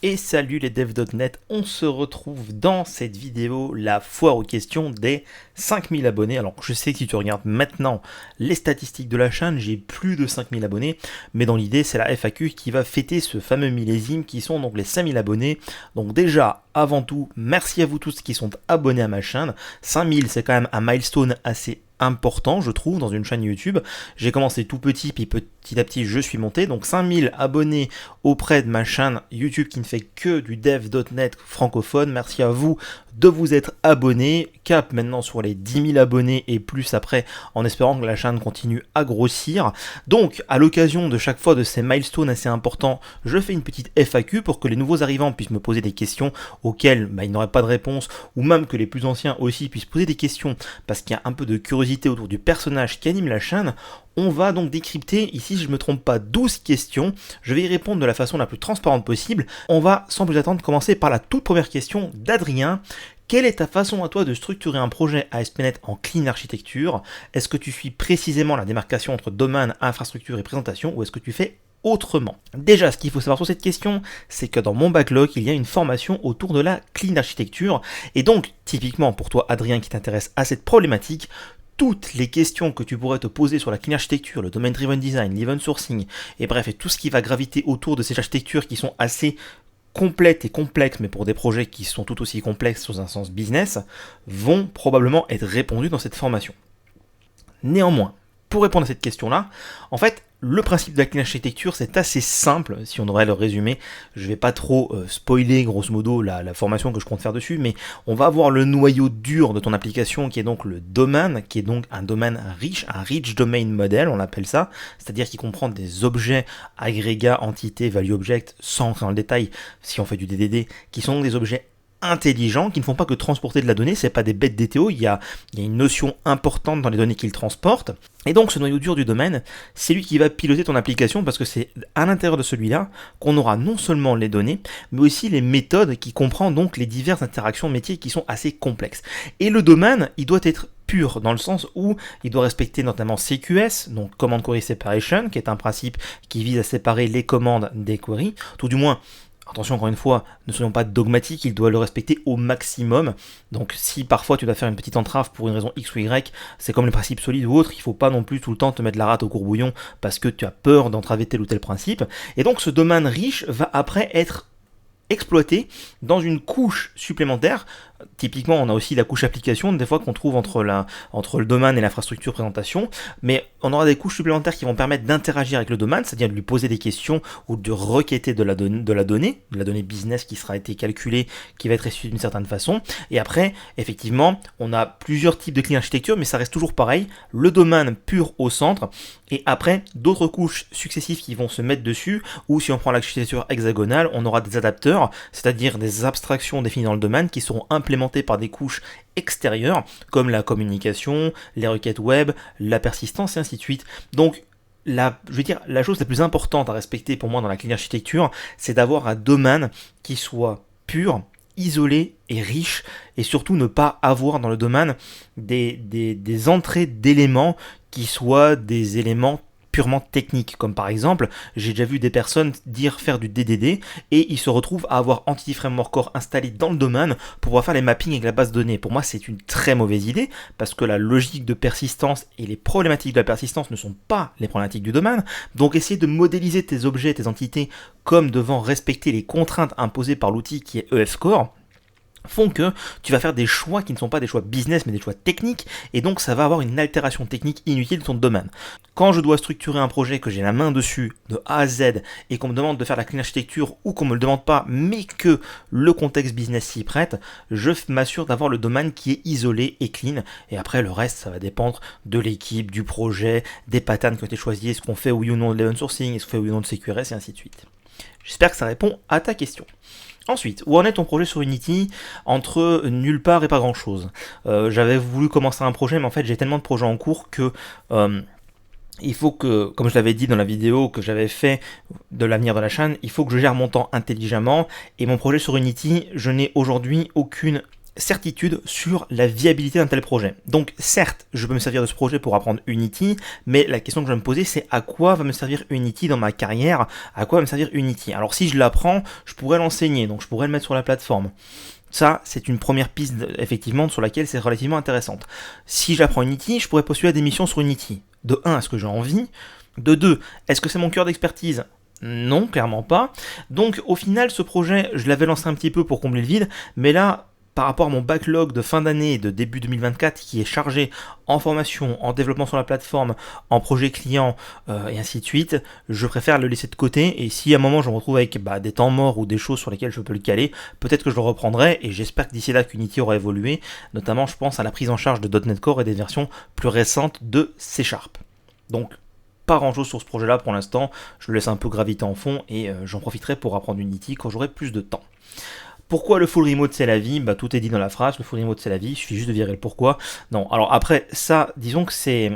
Et salut les devs.net, on se retrouve dans cette vidéo, la foire aux questions des 5000 abonnés. Alors je sais que si tu regardes maintenant les statistiques de la chaîne, j'ai plus de 5000 abonnés, mais dans l'idée c'est la FAQ qui va fêter ce fameux millésime qui sont donc les 5000 abonnés. Donc déjà, avant tout, merci à vous tous qui sont abonnés à ma chaîne. 5000 c'est quand même un milestone assez important je trouve dans une chaîne YouTube. J'ai commencé tout petit puis petit à petit je suis monté, donc 5000 abonnés auprès de ma chaîne YouTube qui ne fait que du dev.net francophone. Merci à vous de vous être abonnés, cap maintenant sur les 10 000 abonnés et plus après, en espérant que la chaîne continue à grossir. Donc à l'occasion de chaque fois de ces milestones assez importants, je fais une petite FAQ pour que les nouveaux arrivants puissent me poser des questions auxquelles ils n'auraient pas de réponse, ou même que les plus anciens aussi puissent poser des questions parce qu'il y a un peu de curiosité autour du personnage qui anime la chaîne. On va donc décrypter, ici je ne me trompe pas, 12 questions. Je vais y répondre de la façon la plus transparente possible. On va sans plus attendre commencer par la toute première question d'Adrien. Quelle est ta façon à toi de structurer un projet ASP.NET en clean architecture? Est-ce que tu suis précisément la démarcation entre domaine, infrastructure et présentation, ou est-ce que tu fais autrement? Déjà, ce qu'il faut savoir sur cette question, c'est que dans mon backlog, il y a une formation autour de la clean architecture. Et donc, typiquement pour toi, Adrien, qui t'intéresse à cette problématique, toutes les questions que tu pourrais te poser sur la clean architecture, le domain driven design, l'event sourcing, et bref, et tout ce qui va graviter autour de ces architectures qui sont assez complètes et complexes, mais pour des projets qui sont tout aussi complexes dans un sens business, vont probablement être répondus dans cette formation. Néanmoins, pour répondre à cette question-là, en fait, le principe de la clean architecture, c'est assez simple, si on devrait le résumer. Je ne vais pas trop spoiler, grosso modo, la formation que je compte faire dessus, mais on va avoir le noyau dur de ton application, qui est donc le domaine, qui est donc un domaine riche, un rich domain model, on appelle ça, c'est-à-dire qui comprend des objets, agrégats, entités, value object, sans entrer dans le détail, si on fait du DDD, qui sont des objets intelligents, qui ne font pas que transporter de la donnée, c'est pas des bêtes DTO, il y a une notion importante dans les données qu'ils transportent. Et donc ce noyau dur du domaine, c'est lui qui va piloter ton application, parce que c'est à l'intérieur de celui-là qu'on aura non seulement les données, mais aussi les méthodes qui comprennent donc les diverses interactions métiers qui sont assez complexes. Et le domaine, il doit être pur, dans le sens où il doit respecter notamment CQS, donc Command Query Separation, qui est un principe qui vise à séparer les commandes des queries, tout du moins. Attention, encore une fois, ne soyons pas dogmatiques, il doit le respecter au maximum. Donc si parfois tu dois faire une petite entrave pour une raison X ou Y, c'est comme les principes solides ou autres, il ne faut pas non plus tout le temps te mettre la rate au courbouillon parce que tu as peur d'entraver tel ou tel principe. Et donc ce domaine riche va après être exploité dans une couche supplémentaire. Typiquement, on a aussi la couche application, des fois qu'on trouve entre le domaine et l'infrastructure présentation, mais on aura des couches supplémentaires qui vont permettre d'interagir avec le domaine, c'est-à-dire de lui poser des questions ou de requêter de la donnée business qui sera été calculée, qui va être reçue d'une certaine façon. Et après, effectivement, on a plusieurs types de clés architecture, mais ça reste toujours pareil, le domaine pur au centre, et après, d'autres couches successives qui vont se mettre dessus, ou si on prend l'architecture hexagonale, on aura des adapteurs, c'est-à-dire des abstractions définies dans le domaine qui seront implémentées par des couches extérieures, comme la communication, les requêtes web, la persistance et ainsi de suite. Donc, la chose la plus importante à respecter pour moi dans la clean architecture, c'est d'avoir un domaine qui soit pur, isolé et riche, et surtout ne pas avoir dans le domaine des entrées d'éléments qui soient des éléments purement techniques, comme par exemple, j'ai déjà vu des personnes faire du DDD et ils se retrouvent à avoir Entity Framework Core installé dans le domaine pour pouvoir faire les mappings avec la base de données. Pour moi, c'est une très mauvaise idée parce que la logique de persistance et les problématiques de la persistance ne sont pas les problématiques du domaine. Donc, essayer de modéliser tes objets, tes entités comme devant respecter les contraintes imposées par l'outil qui est EF Core font que tu vas faire des choix qui ne sont pas des choix business mais des choix techniques, et donc ça va avoir une altération technique inutile de ton domaine. Quand je dois structurer un projet, que j'ai la main dessus de A à Z et qu'on me demande de faire la clean architecture ou qu'on me le demande pas mais que le contexte business s'y prête, je m'assure d'avoir le domaine qui est isolé et clean, et après le reste ça va dépendre de l'équipe, du projet, des patterns qui ont été choisis, est-ce qu'on fait oui ou non de l'event sourcing, est-ce qu'on fait oui ou non de CQRS et ainsi de suite. J'espère que ça répond à ta question. Ensuite, où en est ton projet sur Unity entre nulle part et pas grand chose? J'avais voulu commencer un projet, mais en fait j'ai tellement de projets en cours que il faut que, comme je l'avais dit dans la vidéo que j'avais fait de l'avenir de la chaîne, il faut que je gère mon temps intelligemment, et mon projet sur Unity, je n'ai aujourd'hui aucune certitude sur la viabilité d'un tel projet. Donc certes, je peux me servir de ce projet pour apprendre Unity, mais la question que je vais me poser, c'est à quoi va me servir Unity dans ma carrière, à quoi va me servir Unity. Alors si je l'apprends, je pourrais l'enseigner, donc je pourrais le mettre sur la plateforme. Ça, c'est une première piste, effectivement, sur laquelle c'est relativement intéressante. Si j'apprends Unity, je pourrais postuler à des missions sur Unity. De 1, est-ce que j'ai envie ? De 2, est-ce que c'est mon cœur d'expertise ? Non, clairement pas. Donc au final, ce projet, je l'avais lancé un petit peu pour combler le vide, mais là, par rapport à mon backlog de fin d'année et de début 2024 qui est chargé en formation, en développement sur la plateforme, en projet client et ainsi de suite, je préfère le laisser de côté. Et si à un moment je me retrouve avec des temps morts ou des choses sur lesquelles je peux le caler, peut-être que je le reprendrai et j'espère que d'ici là qu'Unity aura évolué. Notamment, je pense à la prise en charge de .NET Core et des versions plus récentes de C#. Donc, pas grand chose sur ce projet-là pour l'instant. Je le laisse un peu graviter en fond et j'en profiterai pour apprendre Unity quand j'aurai plus de temps. Pourquoi le full remote c'est la vie ? Tout est dit dans la phrase, le full remote c'est la vie, il suffit juste de virer le pourquoi. Non, alors après ça, disons que c'est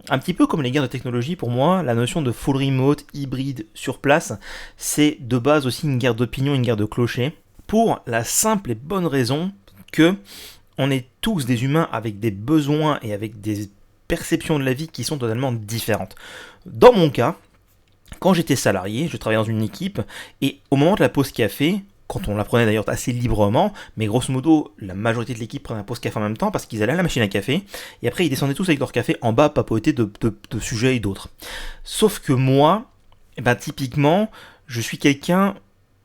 un petit peu comme les guerres de technologie pour moi, la notion de full remote, hybride, sur place, c'est de base aussi une guerre d'opinion, une guerre de clochers, pour la simple et bonne raison que on est tous des humains avec des besoins et avec des perceptions de la vie qui sont totalement différentes. Dans mon cas, quand j'étais salarié, je travaillais dans une équipe, et au moment de la pause café, quand on la prenait d'ailleurs assez librement, mais grosso modo, la majorité de l'équipe prenait la pause café en même temps parce qu'ils allaient à la machine à café, et après ils descendaient tous avec leur café en bas, papoter de sujets et d'autres. Sauf que moi, typiquement, je suis quelqu'un,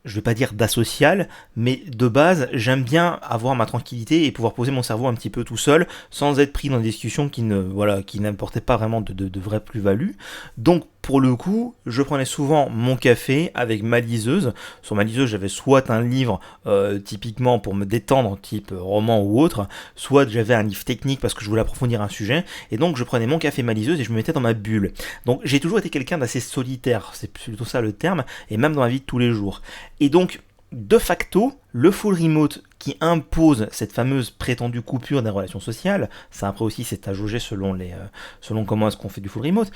je vais pas dire d'asocial, mais de base, j'aime bien avoir ma tranquillité et pouvoir poser mon cerveau un petit peu tout seul, sans être pris dans des discussions qui n'apportaient pas vraiment de vraie plus-value. Donc, pour le coup, je prenais souvent mon café avec ma liseuse. Sur ma liseuse, j'avais soit un livre typiquement pour me détendre, type roman ou autre, soit j'avais un livre technique parce que je voulais approfondir un sujet, et donc je prenais mon café, ma liseuse, et je me mettais dans ma bulle. Donc j'ai toujours été quelqu'un d'assez solitaire, c'est plutôt ça le terme, et même dans la vie de tous les jours. Et donc, de facto, le full remote qui impose cette fameuse prétendue coupure des relations sociales, ça après aussi c'est à jauger selon comment est-ce qu'on fait du full remote,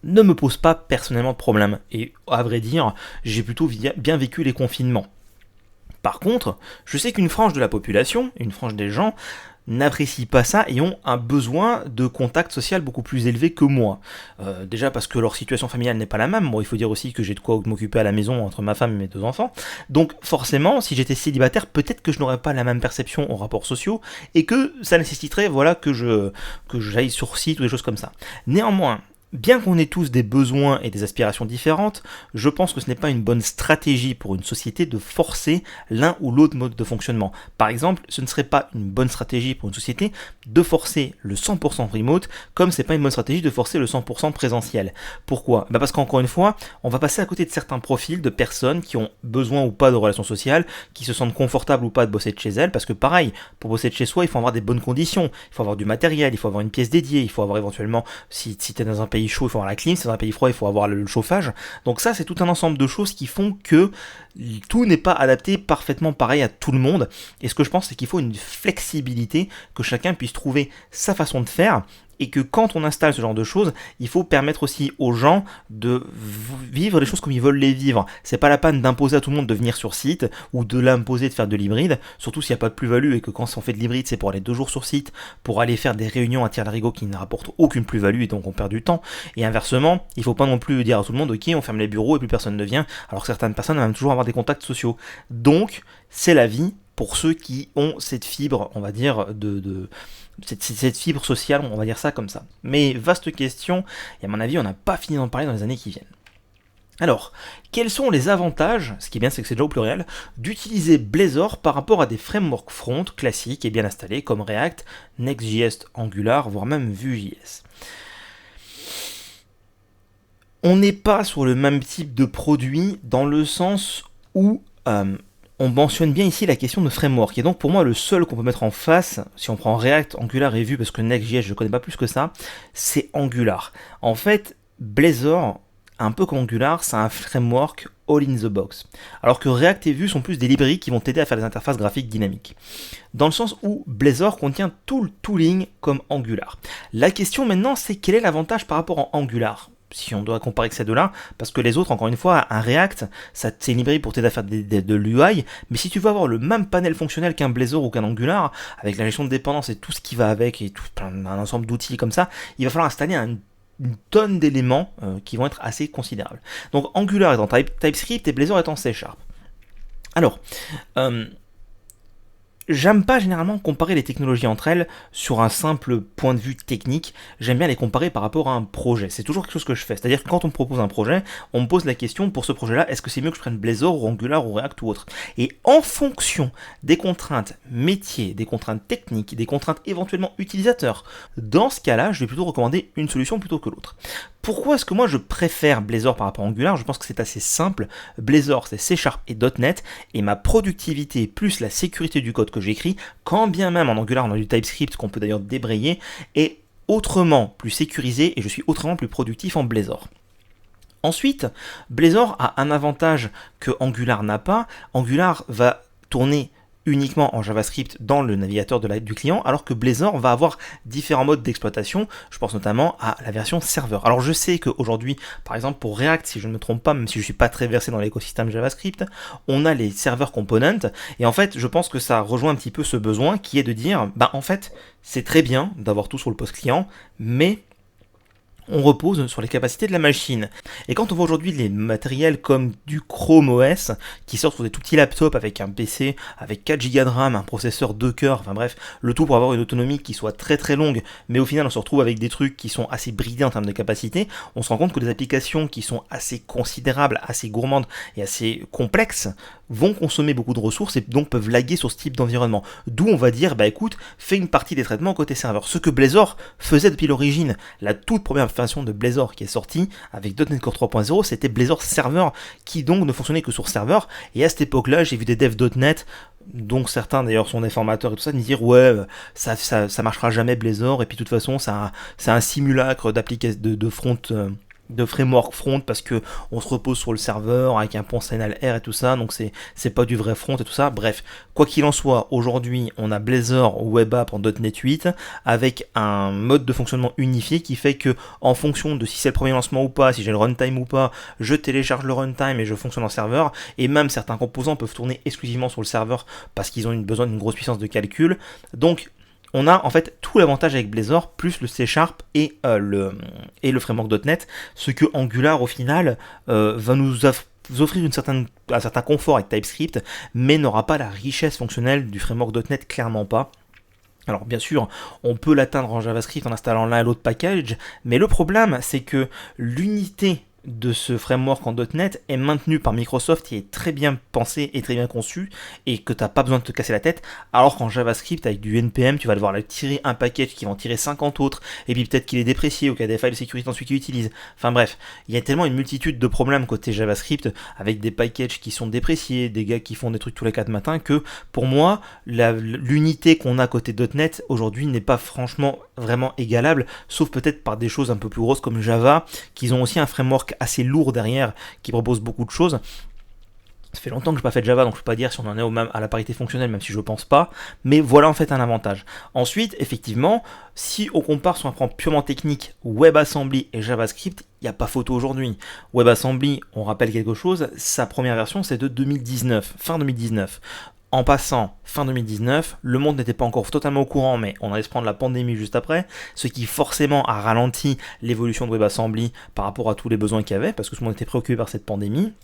ne me pose pas personnellement de problème. Et à vrai dire, j'ai plutôt bien vécu les confinements. Par contre, je sais qu'une frange de la population, une frange des gens, n'apprécient pas ça et ont un besoin de contact social beaucoup plus élevé que moi. Déjà parce que leur situation familiale n'est pas la même. Bon, il faut dire aussi que j'ai de quoi m'occuper à la maison entre ma femme et mes 2 enfants. Donc forcément, si j'étais célibataire, peut-être que je n'aurais pas la même perception aux rapports sociaux et que ça nécessiterait que j'aille sur site ou des choses comme ça. Néanmoins, bien qu'on ait tous des besoins et des aspirations différentes, je pense que ce n'est pas une bonne stratégie pour une société de forcer l'un ou l'autre mode de fonctionnement. Par exemple, ce ne serait pas une bonne stratégie pour une société de forcer le 100% remote, comme c'est pas une bonne stratégie de forcer le 100% présentiel. Pourquoi ? Parce qu'encore une fois, on va passer à côté de certains profils de personnes qui ont besoin ou pas de relations sociales, qui se sentent confortables ou pas de bosser de chez elles, parce que pareil, pour bosser de chez soi, il faut avoir des bonnes conditions, il faut avoir du matériel, il faut avoir une pièce dédiée, il faut avoir éventuellement, si tu es dans un pays chaud, il faut avoir la clim, si c'est dans un pays froid, il faut avoir le chauffage. Donc ça, c'est tout un ensemble de choses qui font que tout n'est pas adapté parfaitement pareil à tout le monde. Et ce que je pense, c'est qu'il faut une flexibilité, que chacun puisse trouver sa façon de faire, et que quand on installe ce genre de choses, il faut permettre aussi aux gens de vivre les choses comme ils veulent les vivre. C'est pas la peine d'imposer à tout le monde de venir sur site ou de l'imposer de faire de l'hybride, surtout s'il n'y a pas de plus-value et que quand on fait de l'hybride, c'est pour aller 2 jours sur site, pour aller faire des réunions à tire-larigot qui ne rapportent aucune plus-value et donc on perd du temps. Et inversement, il faut pas non plus dire à tout le monde, ok, on ferme les bureaux et plus personne ne vient, alors que certaines personnes vont même toujours avoir des contacts sociaux. Donc, c'est la vie pour ceux qui ont cette fibre, on va dire, cette fibre sociale, on va dire ça comme ça. Mais vaste question, et à mon avis, on n'a pas fini d'en parler dans les années qui viennent. Alors, quels sont les avantages, ce qui est bien c'est que c'est déjà au pluriel, d'utiliser Blazor par rapport à des frameworks front classiques et bien installés comme React, Next.js, Angular, voire même Vue.js ? On n'est pas sur le même type de produit dans le sens où on mentionne bien ici la question de framework. Et donc pour moi, le seul qu'on peut mettre en face, si on prend React, Angular et Vue, parce que Next.js, je ne connais pas plus que ça, c'est Angular. En fait, Blazor, un peu comme Angular, c'est un framework all in the box. Alors que React et Vue sont plus des librairies qui vont t'aider à faire des interfaces graphiques dynamiques. Dans le sens où Blazor contient tout le tooling comme Angular. La question maintenant, c'est quel est l'avantage par rapport à Angular ? si on doit comparer que ces deux-là, parce que les autres, encore une fois, un React, c'est une librairie pour t'aider à faire de l'UI, mais si tu veux avoir le même panel fonctionnel qu'un Blazor ou qu'un Angular, avec la gestion de dépendance et tout ce qui va avec, et tout un ensemble d'outils comme ça, il va falloir installer une tonne d'éléments qui vont être assez considérables. Donc Angular est en TypeScript et Blazor est en C#. Alors, j'aime pas généralement comparer les technologies entre elles sur un simple point de vue technique, j'aime bien les comparer par rapport à un projet. C'est toujours quelque chose que je fais, c'est-à-dire que quand on me propose un projet, on me pose la question pour ce projet-là, est-ce que c'est mieux que je prenne Blazor ou Angular ou React ou autre? Et en fonction des contraintes métiers, des contraintes techniques, des contraintes éventuellement utilisateurs, dans ce cas-là, je vais plutôt recommander une solution plutôt que l'autre. Pourquoi est-ce que moi je préfère Blazor par rapport à Angular? Je pense que c'est assez simple. Blazor c'est C# et .NET, et ma productivité plus la sécurité du code que j'écris, quand bien même en Angular on a du TypeScript qu'on peut d'ailleurs débrayer, est autrement plus sécurisé et je suis autrement plus productif en Blazor. Ensuite, Blazor a un avantage que Angular n'a pas. Angular va tourner uniquement en JavaScript dans le navigateur du client, alors que Blazor va avoir différents modes d'exploitation. Je pense notamment à la version serveur. Alors je sais qu'aujourd'hui, par exemple pour React, si je ne me trompe pas, même si je ne suis pas très versé dans l'écosystème JavaScript, on a les serveurs components, et en fait je pense que ça rejoint un petit peu ce besoin qui est de dire, bah en fait c'est très bien d'avoir tout sur le poste client, mais on repose sur les capacités de la machine. Et quand on voit aujourd'hui les matériels comme du Chrome OS, qui sortent sur des tout petits laptops avec un PC, avec 4 Go de RAM, un processeur 2 cœurs, enfin bref, le tout pour avoir une autonomie qui soit très très longue, mais au final on se retrouve avec des trucs qui sont assez bridés en termes de capacité, on se rend compte que des applications qui sont assez considérables, assez gourmandes et assez complexes, vont consommer beaucoup de ressources et donc peuvent laguer sur ce type d'environnement. D'où on va dire, bah écoute, fais une partie des traitements côté serveur. Ce que Blazor faisait depuis l'origine. La toute première version de Blazor qui est sortie avec .NET Core 3.0, c'était Blazor Server qui donc ne fonctionnait que sur serveur. Et à cette époque-là, j'ai vu des devs .NET, donc certains d'ailleurs sont des formateurs et tout ça, me dire ouais, ça marchera jamais Blazor, et puis de toute façon, c'est un simulacre d'application de front. De framework front parce que on se repose sur le serveur avec un pont CNLR et tout ça, donc c'est pas du vrai front et tout ça. Bref, quoi qu'il en soit, aujourd'hui on a Blazor Web App en .NET 8 avec un mode de fonctionnement unifié qui fait que en fonction de si c'est le premier lancement ou pas, si j'ai le runtime ou pas, je télécharge le runtime et je fonctionne en serveur, et même certains composants peuvent tourner exclusivement sur le serveur parce qu'ils ont besoin d'une grosse puissance de calcul. Donc on a en fait tout l'avantage avec Blazor plus le C# et le framework .NET, ce que Angular au final va nous offrir un certain confort avec TypeScript, mais n'aura pas la richesse fonctionnelle du framework .NET, clairement pas. Alors bien sûr, on peut l'atteindre en JavaScript en installant l'un et l'autre package, mais le problème c'est que l'unité de ce framework en .NET est maintenu par Microsoft, qui est très bien pensé et très bien conçu, et que tu n'as pas besoin de te casser la tête, alors qu'en JavaScript, avec du NPM, tu vas devoir tirer un package qui va en tirer 50 autres, et puis peut-être qu'il est déprécié, ou qu'il y a des failles de sécurité dans celui qu'il utilise. Enfin bref, il y a tellement une multitude de problèmes côté JavaScript, avec des packages qui sont dépréciés, des gars qui font des trucs tous les 4 matins, que pour moi, l'unité qu'on a côté .NET aujourd'hui n'est pas franchement vraiment égalable, sauf peut-être par des choses un peu plus grosses comme Java, qui ont aussi un framework assez lourd derrière, qui propose beaucoup de choses. Ça fait longtemps que je n'ai pas fait de Java, donc je ne peux pas dire si on en est à la parité fonctionnelle, même si je ne pense pas, mais voilà en fait un avantage. Ensuite, effectivement, si on compare sur un plan purement technique, WebAssembly et JavaScript, il n'y a pas photo aujourd'hui. WebAssembly, on rappelle quelque chose, sa première version c'est de 2019, fin 2019. En passant, fin 2019, le monde n'était pas encore totalement au courant, mais on allait se prendre la pandémie juste après, ce qui forcément a ralenti l'évolution de WebAssembly par rapport à tous les besoins qu'il y avait, parce que tout le monde était préoccupé par cette pandémie.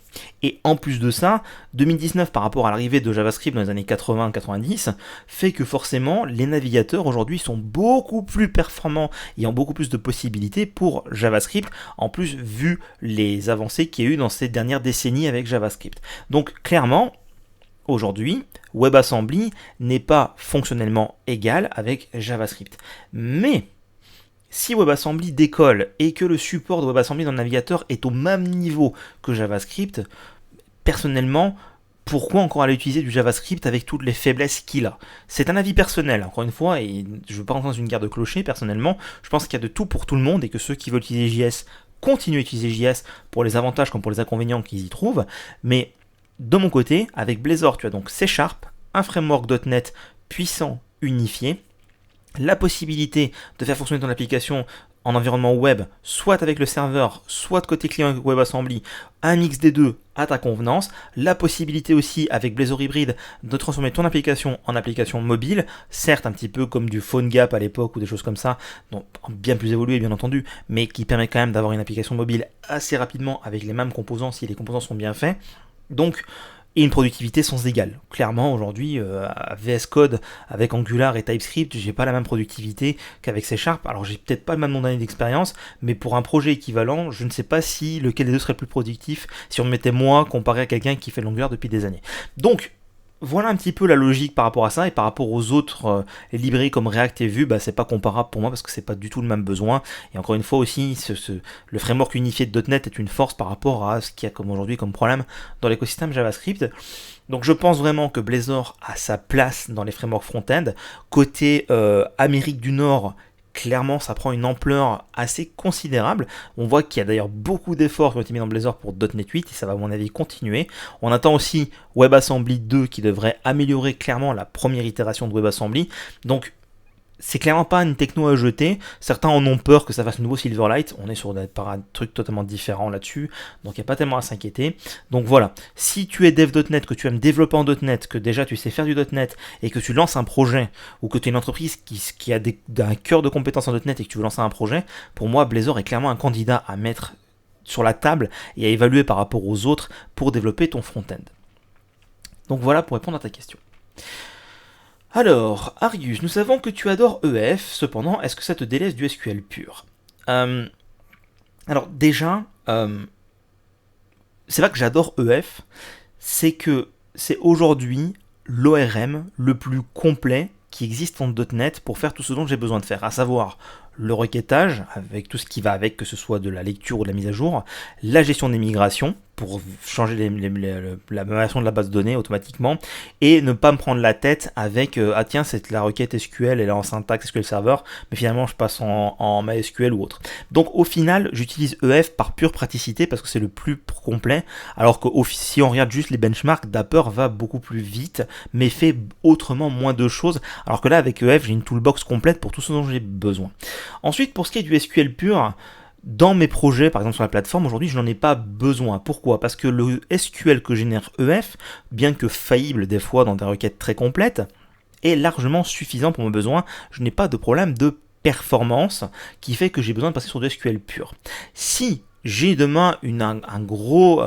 Et en plus de ça, 2019 par rapport à l'arrivée de JavaScript dans les années 80-90, fait que forcément, les navigateurs aujourd'hui sont beaucoup plus performants et ont beaucoup plus de possibilités pour JavaScript, en plus vu les avancées qu'il y a eu dans ces dernières décennies avec JavaScript. Donc clairement, aujourd'hui, WebAssembly n'est pas fonctionnellement égal avec JavaScript. Mais si WebAssembly décolle et que le support de WebAssembly dans le navigateur est au même niveau que JavaScript, personnellement, pourquoi encore aller utiliser du JavaScript avec toutes les faiblesses qu'il a? C'est un avis personnel, encore une fois, et je ne veux pas rentrer dans une guerre de clochers, personnellement. Je pense qu'il y a de tout pour tout le monde et que ceux qui veulent utiliser JS continuent à utiliser JS pour les avantages comme pour les inconvénients qu'ils y trouvent, mais de mon côté, avec Blazor, tu as donc C#, un framework .NET puissant, unifié, la possibilité de faire fonctionner ton application en environnement web, soit avec le serveur, soit de côté client avec WebAssembly, un mix des deux à ta convenance, la possibilité aussi avec Blazor Hybrid de transformer ton application en application mobile, certes un petit peu comme du PhoneGap à l'époque ou des choses comme ça, donc bien plus évolué bien entendu, mais qui permet quand même d'avoir une application mobile assez rapidement avec les mêmes composants si les composants sont bien faits. Donc, et une productivité sans égale. Clairement, aujourd'hui, à VS Code avec Angular et TypeScript, j'ai pas la même productivité qu'avec C Sharp. Alors, j'ai peut-être pas le même nombre d'années d'expérience, mais pour un projet équivalent, je ne sais pas si lequel des deux serait le plus productif si on me mettait moi comparé à quelqu'un qui fait de l'Angular depuis des années. Donc, voilà un petit peu la logique par rapport à ça, et par rapport aux autres librairies comme React et Vue, c'est pas comparable pour moi parce que c'est pas du tout le même besoin. Et encore une fois aussi, le framework unifié de .NET est une force par rapport à ce qu'il y a comme aujourd'hui comme problème dans l'écosystème JavaScript. Donc je pense vraiment que Blazor a sa place dans les frameworks front-end. Côté Amérique du Nord, clairement ça prend une ampleur assez considérable. On voit qu'il y a d'ailleurs beaucoup d'efforts qui ont été mis dans Blazor pour .NET 8 et ça va à mon avis continuer. On attend aussi WebAssembly 2 qui devrait améliorer clairement la première itération de WebAssembly. Donc c'est clairement pas une techno à jeter. Certains en ont peur que ça fasse un nouveau Silverlight. On est sur un truc totalement différent là-dessus. Donc il n'y a pas tellement à s'inquiéter. Donc voilà, si tu es dev.net, que tu aimes développer en .NET, que déjà tu sais faire du .NET et que tu lances un projet ou que tu es une entreprise qui a un cœur de compétences en .NET et que tu veux lancer un projet, pour moi Blazor est clairement un candidat à mettre sur la table et à évaluer par rapport aux autres pour développer ton front-end. Donc voilà pour répondre à ta question. Alors, Arius, nous savons que tu adores EF, cependant, est-ce que ça te délaisse du SQL pur? Alors déjà, c'est pas que j'adore EF, c'est que c'est aujourd'hui l'ORM le plus complet qui existe en .NET pour faire tout ce dont j'ai besoin de faire, à savoir le requêtage, avec tout ce qui va avec, que ce soit de la lecture ou de la mise à jour, la gestion des migrations, pour changer la version de la base de données automatiquement, et ne pas me prendre la tête avec ah tiens c'est la requête SQL, elle est en syntaxe SQL Server, mais finalement je passe en MySQL ou autre. Donc au final j'utilise EF par pure praticité parce que c'est le plus complet, alors que si on regarde juste les benchmarks, Dapper va beaucoup plus vite, mais fait autrement moins de choses, alors que là avec EF j'ai une toolbox complète pour tout ce dont j'ai besoin. Ensuite pour ce qui est du SQL pur, dans mes projets, par exemple sur la plateforme, aujourd'hui, je n'en ai pas besoin. Pourquoi? Parce que le SQL que génère EF, bien que faillible des fois dans des requêtes très complètes, est largement suffisant pour mes besoins. Je n'ai pas de problème de performance qui fait que j'ai besoin de passer sur du SQL pur. Si j'ai demain un gros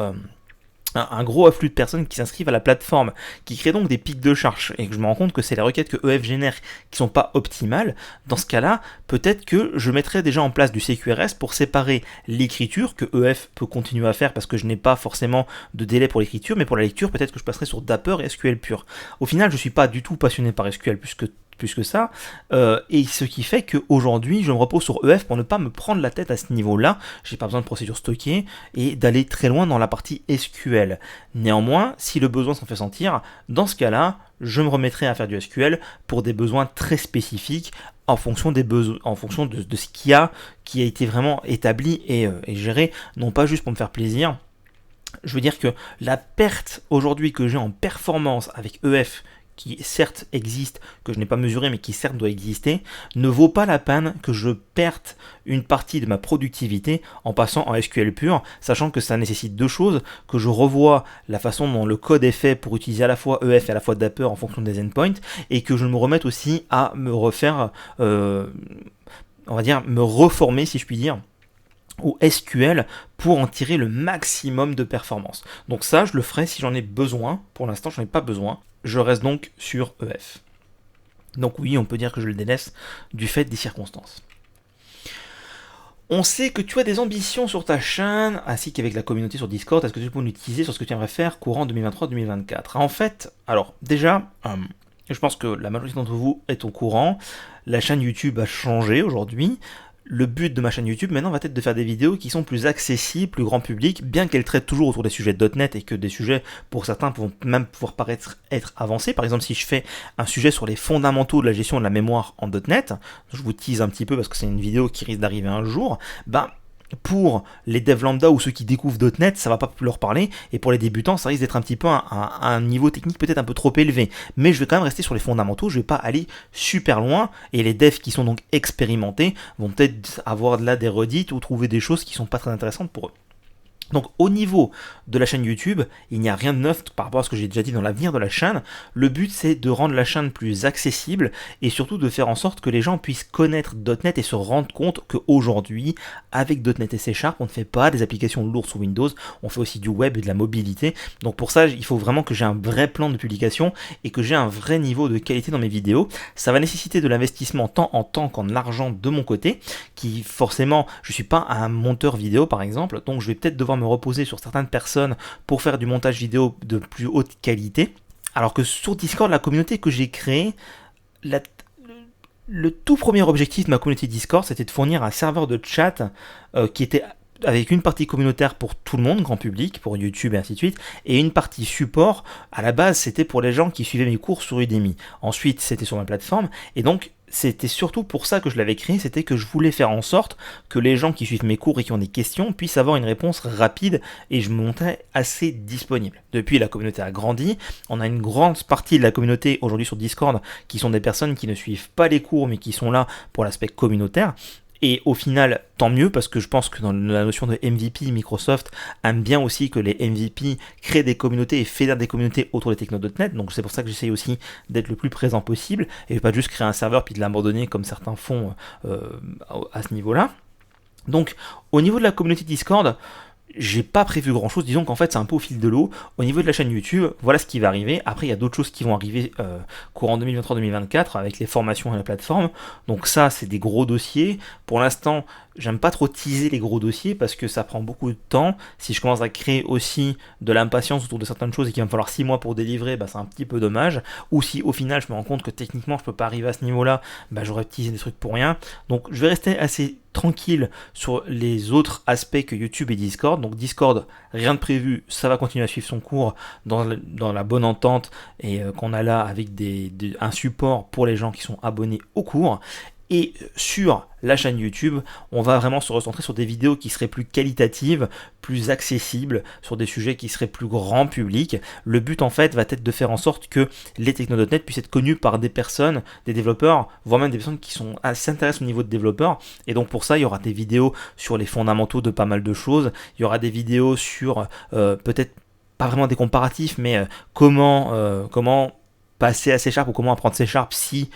afflux de personnes qui s'inscrivent à la plateforme, qui créent donc des pics de charge, et que je me rends compte que c'est les requêtes que EF génère qui sont pas optimales, dans ce cas-là, peut-être que je mettrai déjà en place du CQRS pour séparer l'écriture, que EF peut continuer à faire parce que je n'ai pas forcément de délai pour l'écriture, mais pour la lecture, peut-être que je passerai sur Dapper et SQL pur. Au final, je suis pas du tout passionné par SQL plus que ça, et ce qui fait qu'aujourd'hui je me repose sur EF pour ne pas me prendre la tête à ce niveau-là. J'ai pas besoin de procédures stockées et d'aller très loin dans la partie SQL. Néanmoins, si le besoin s'en fait sentir, dans ce cas-là, je me remettrai à faire du SQL pour des besoins très spécifiques en fonction des besoins, en fonction de ce qui a été vraiment établi et géré, non pas juste pour me faire plaisir. Je veux dire que la perte aujourd'hui que j'ai en performance avec EF, qui certes existe, que je n'ai pas mesuré, mais qui certes doit exister, ne vaut pas la peine que je perde une partie de ma productivité en passant en SQL pur, sachant que ça nécessite deux choses, que je revoie la façon dont le code est fait pour utiliser à la fois EF et à la fois Dapper en fonction des endpoints, et que je me remette aussi à me refaire, on va dire, me reformer si je puis dire, au SQL pour en tirer le maximum de performance. Donc ça, je le ferai si j'en ai besoin. Pour l'instant, je n'en ai pas besoin. Je reste donc sur EF. Donc oui, on peut dire que je le délaisse du fait des circonstances. On sait que tu as des ambitions sur ta chaîne, ainsi qu'avec la communauté sur Discord. Est-ce que tu peux l'utiliser sur ce que tu aimerais faire courant 2023-2024? En fait, alors déjà, je pense que la majorité d'entre vous est au courant. La chaîne YouTube a changé aujourd'hui. Le but de ma chaîne YouTube maintenant va être de faire des vidéos qui sont plus accessibles, plus grand public, bien qu'elles traitent toujours autour des sujets de .NET et que des sujets, pour certains, vont même pouvoir paraître être avancés. Par exemple, si je fais un sujet sur les fondamentaux de la gestion de la mémoire en .NET, je vous tease un petit peu parce que c'est une vidéo qui risque d'arriver un jour, Pour les devs lambda ou ceux qui découvrent .NET, ça va pas leur parler, et pour les débutants, ça risque d'être un petit peu un niveau technique peut-être un peu trop élevé. Mais je vais quand même rester sur les fondamentaux, je vais pas aller super loin, et les devs qui sont donc expérimentés vont peut-être avoir là des redites ou trouver des choses qui sont pas très intéressantes pour eux. Donc au niveau de la chaîne YouTube, il n'y a rien de neuf par rapport à ce que j'ai déjà dit dans l'avenir de la chaîne. Le but c'est de rendre la chaîne plus accessible et surtout de faire en sorte que les gens puissent connaître .NET et se rendre compte qu'aujourd'hui, avec .NET et C#, on ne fait pas des applications lourdes sous Windows, on fait aussi du web et de la mobilité. Donc pour ça, il faut vraiment que j'ai un vrai plan de publication et que j'ai un vrai niveau de qualité dans mes vidéos. Ça va nécessiter de l'investissement tant en temps qu'en argent de mon côté, qui forcément, je ne suis pas un monteur vidéo par exemple, donc je vais peut-être devoir me reposer sur certaines personnes pour faire du montage vidéo de plus haute qualité. Alors que sur Discord, la communauté que j'ai créée, le tout premier objectif de ma communauté Discord, c'était de fournir un serveur de chat qui était avec une partie communautaire pour tout le monde, grand public, pour YouTube et ainsi de suite, et une partie support. À la base, c'était pour les gens qui suivaient mes cours sur Udemy. Ensuite, c'était sur ma plateforme, et donc c'était surtout pour ça que je l'avais créé, c'était que je voulais faire en sorte que les gens qui suivent mes cours et qui ont des questions puissent avoir une réponse rapide, et je me montrais assez disponible. Depuis, la communauté a grandi, on a une grande partie de la communauté aujourd'hui sur Discord qui sont des personnes qui ne suivent pas les cours mais qui sont là pour l'aspect communautaire. Et au final, tant mieux, parce que je pense que dans la notion de MVP, Microsoft aime bien aussi que les MVP créent des communautés et fédèrent des communautés autour des techno.NET. Donc c'est pour ça que j'essaye aussi d'être le plus présent possible et pas juste créer un serveur puis de l'abandonner comme certains font à ce niveau-là. Donc au niveau de la communauté Discord, j'ai pas prévu grand chose, disons qu'en fait c'est un peu au fil de l'eau. Au niveau de la chaîne YouTube, voilà ce qui va arriver. Après il y a d'autres choses qui vont arriver courant 2023-2024 avec les formations et la plateforme. Donc ça c'est des gros dossiers. Pour l'instant j'aime pas trop teaser les gros dossiers parce que ça prend beaucoup de temps. Si je commence à créer aussi de l'impatience autour de certaines choses et qu'il va me falloir 6 mois pour délivrer, bah c'est un petit peu dommage. Ou si au final je me rends compte que techniquement je peux pas arriver à ce niveau-là, bah j'aurais teasé des trucs pour rien. Donc je vais rester assez tranquille sur les autres aspects que YouTube et Discord. Donc Discord, rien de prévu, ça va continuer à suivre son cours dans la bonne entente et qu'on a là avec un support pour les gens qui sont abonnés au cours. Et sur la chaîne YouTube, on va vraiment se recentrer sur des vidéos qui seraient plus qualitatives, plus accessibles, sur des sujets qui seraient plus grand public. Le but en fait va être de faire en sorte que les techno.NET puissent être connus par des personnes, des développeurs, voire même des personnes qui s'intéressent au niveau de développeurs. Et donc pour ça, il y aura des vidéos sur les fondamentaux de pas mal de choses. Il y aura des vidéos sur peut-être pas vraiment des comparatifs, mais comment passer à C# ou comment apprendre C# si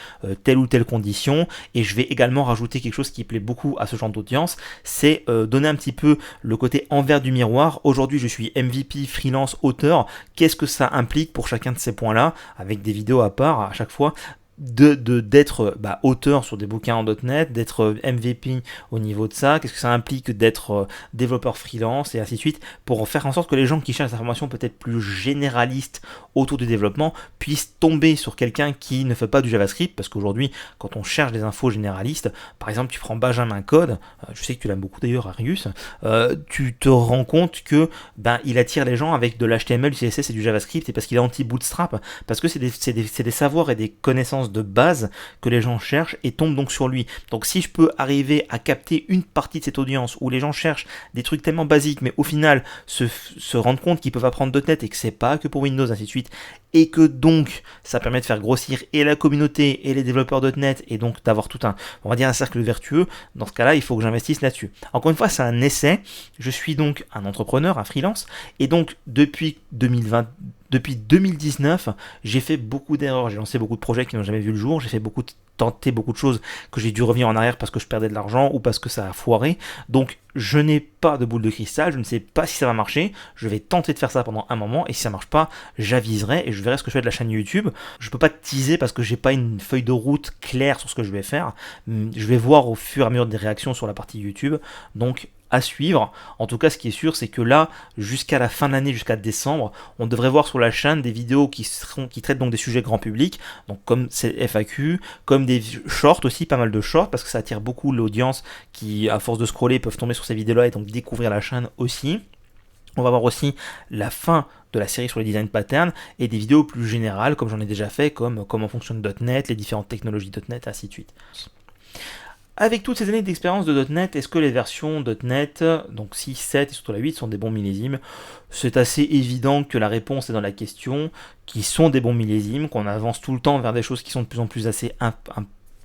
telle ou telle condition. Et je vais également rajouter quelque chose qui plaît beaucoup à ce genre d'audience, c'est donner un petit peu le côté envers du miroir. Aujourd'hui je suis MVP, freelance, auteur, qu'est-ce que ça implique pour chacun de ces points là, avec des vidéos à part à chaque fois, d'être auteur sur des bouquins en .NET, d'être MVP au niveau de ça, qu'est-ce que ça implique d'être développeur freelance et ainsi de suite, pour faire en sorte que les gens qui cherchent des informations peut-être plus généralistes autour du développement puissent tomber sur quelqu'un qui ne fait pas du JavaScript, parce qu'aujourd'hui quand on cherche des infos généralistes, par exemple tu prends Benjamin Code, je sais que tu l'aimes beaucoup d'ailleurs Arius, tu te rends compte que il attire les gens avec de l'HTML, du CSS et du JavaScript, et parce qu'il est anti-bootstrap, parce que c'est des savoirs et des connaissances de base que les gens cherchent et tombent donc sur lui. Donc si je peux arriver à capter une partie de cette audience où les gens cherchent des trucs tellement basiques mais au final se rendent compte qu'ils peuvent apprendre .NET et que c'est pas que pour Windows ainsi de suite, et que donc ça permet de faire grossir et la communauté et les développeurs .NET et donc d'avoir tout un cercle vertueux, dans ce cas là il faut que j'investisse là-dessus. Encore une fois c'est un essai, je suis donc un entrepreneur, un freelance, et donc depuis 2019, j'ai fait beaucoup d'erreurs, j'ai lancé beaucoup de projets qui n'ont jamais vu le jour, j'ai tenté beaucoup de choses que j'ai dû revenir en arrière parce que je perdais de l'argent ou parce que ça a foiré. Donc je n'ai pas de boule de cristal, je ne sais pas si ça va marcher, je vais tenter de faire ça pendant un moment et si ça marche pas, j'aviserai et je verrai ce que je fais de la chaîne YouTube. Je peux pas te teaser parce que j'ai pas une feuille de route claire sur ce que je vais faire. Je vais voir au fur et à mesure des réactions sur la partie YouTube. Donc à suivre. En tout cas, ce qui est sûr, c'est que là, jusqu'à la fin de l'année, jusqu'à décembre, on devrait voir sur la chaîne des vidéos qui traitent donc des sujets grand public, donc comme ces FAQ, comme des shorts aussi, pas mal de shorts, parce que ça attire beaucoup l'audience qui, à force de scroller, peuvent tomber sur ces vidéos-là et donc découvrir la chaîne aussi. On va voir aussi la fin de la série sur les design patterns et des vidéos plus générales, comme j'en ai déjà fait, comme comment fonctionne .NET, les différentes technologies .NET, ainsi de suite. Avec toutes ces années d'expérience de .NET, est-ce que les versions .NET, donc 6, 7 et surtout la 8, sont des bons millésimes? C'est assez évident que la réponse est dans la question, qui sont des bons millésimes, qu'on avance tout le temps vers des choses qui sont de plus en plus assez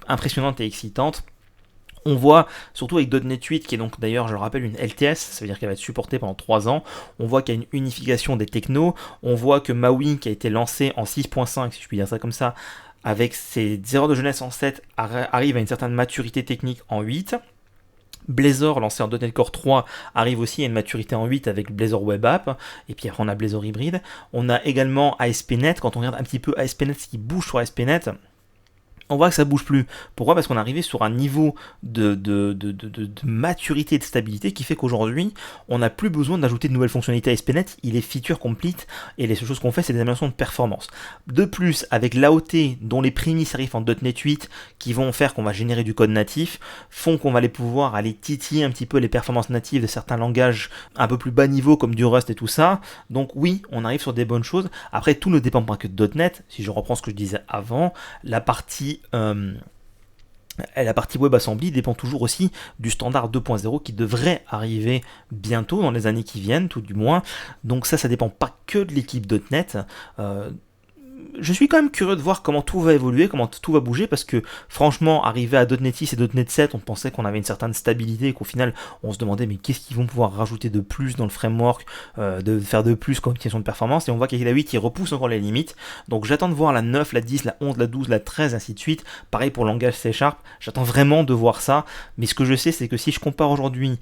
impressionnantes et excitantes. On voit, surtout avec .NET 8, qui est donc d'ailleurs, je le rappelle, une LTS, ça veut dire qu'elle va être supportée pendant 3 ans, on voit qu'il y a une unification des technos, on voit que MAUI, qui a été lancé en 6.5, si je puis dire ça comme ça, avec ses erreurs de jeunesse en 7, arrive à une certaine maturité technique en 8. Blazor, lancé en .NET Core 3, arrive aussi à une maturité en 8 avec Blazor Web App, et puis après on a Blazor Hybrid. On a également ASP.NET, quand on regarde un petit peu ASP.NET, ce qui bouge sur ASP.NET, on voit que ça bouge plus. Pourquoi? Parce qu'on est arrivé sur un niveau de maturité et de stabilité qui fait qu'aujourd'hui, on n'a plus besoin d'ajouter de nouvelles fonctionnalités à ASP.NET, il est feature complete, et les seules choses qu'on fait, c'est des améliorations de performance. De plus, avec l'AOT, dont les prémices arrivent en .NET 8, qui vont faire qu'on va générer du code natif, font qu'on va aller pouvoir aller titiller un petit peu les performances natives de certains langages un peu plus bas niveau, comme du Rust et tout ça. Donc oui, on arrive sur des bonnes choses. Après, tout ne dépend pas que de .NET. Si je reprends ce que je disais avant, la partie WebAssembly dépend toujours aussi du standard 2.0 qui devrait arriver bientôt, dans les années qui viennent, tout du moins. Donc ça dépend pas que de l'équipe .NET. Je suis quand même curieux de voir comment tout va évoluer, comment tout va bouger, parce que franchement, arrivé à .NET 6 et .NET 7, on pensait qu'on avait une certaine stabilité et qu'au final, on se demandait mais qu'est-ce qu'ils vont pouvoir rajouter de plus dans le framework, de faire de plus comme question de performance, et on voit qu'avec la 8, ils repoussent encore les limites. Donc j'attends de voir la 9, la 10, la 11, la 12, la 13, ainsi de suite. Pareil pour le langage C#, j'attends vraiment de voir ça, mais ce que je sais, c'est que si je compare aujourd'hui,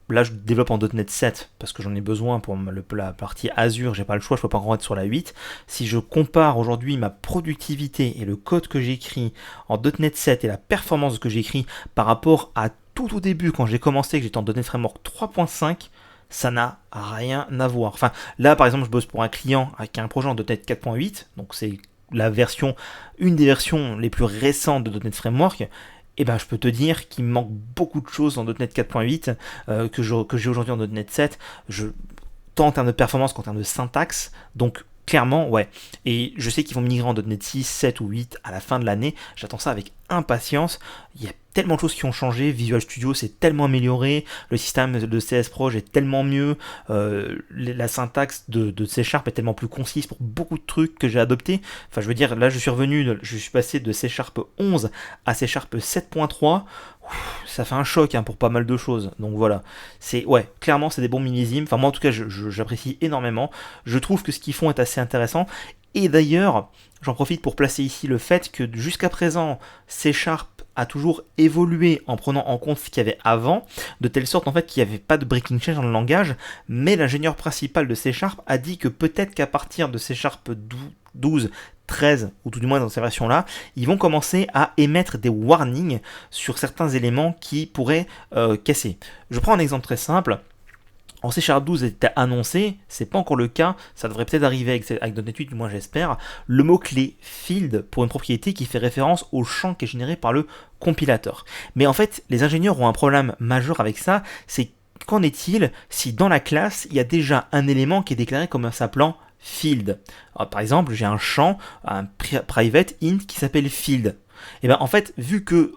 là, je développe en .NET 7 parce que j'en ai besoin pour la partie Azure, j'ai pas le choix, je peux pas encore être sur la 8. Si je compare aujourd'hui ma productivité et le code que j'écris en .NET 7 et la performance que j'écris par rapport à tout au début quand j'ai commencé, que j'étais en .NET Framework 3.5, ça n'a rien à voir. Enfin, là, par exemple, je bosse pour un client avec un projet en .NET 4.8, donc c'est une des versions les plus récentes de .NET Framework. Et ben, je peux te dire qu'il me manque beaucoup de choses en .NET 4.8 que j'ai aujourd'hui en .NET 7, tant en termes de performance qu'en termes de syntaxe. Donc clairement, ouais. Et je sais qu'ils vont migrer en .NET 6, 7 ou 8 à la fin de l'année. J'attends ça avec impatience. Il y a tellement de choses qui ont changé. Visual Studio s'est tellement amélioré. Le système de CS Proj est tellement mieux. La syntaxe de C# est tellement plus concise pour beaucoup de trucs que j'ai adoptés. Enfin, je veux dire, là, je suis passé de C# 11 à C# 7.3. Ça fait un choc pour pas mal de choses. Donc voilà, clairement c'est des bons millésimes. Enfin moi en tout cas j'apprécie énormément. Je trouve que ce qu'ils font est assez intéressant. Et d'ailleurs, j'en profite pour placer ici le fait que jusqu'à présent, C# a toujours évolué en prenant en compte ce qu'il y avait avant, de telle sorte en fait qu'il n'y avait pas de breaking change dans le langage, mais l'ingénieur principal de C# a dit que peut-être qu'à partir de C# 12, 13, ou tout du moins dans ces versions-là, ils vont commencer à émettre des warnings sur certains éléments qui pourraient casser. Je prends un exemple très simple. En C# 12 était annoncé, c'est pas encore le cas, ça devrait peut-être arriver avec .NET 8, du moins j'espère, le mot-clé field pour une propriété qui fait référence au champ qui est généré par le compilateur. Mais en fait, les ingénieurs ont un problème majeur avec ça, c'est qu'en est-il si dans la classe, il y a déjà un élément qui est déclaré comme s'appelant field. Alors, par exemple, j'ai un champ, un private int qui s'appelle field. Et bien en fait, vu que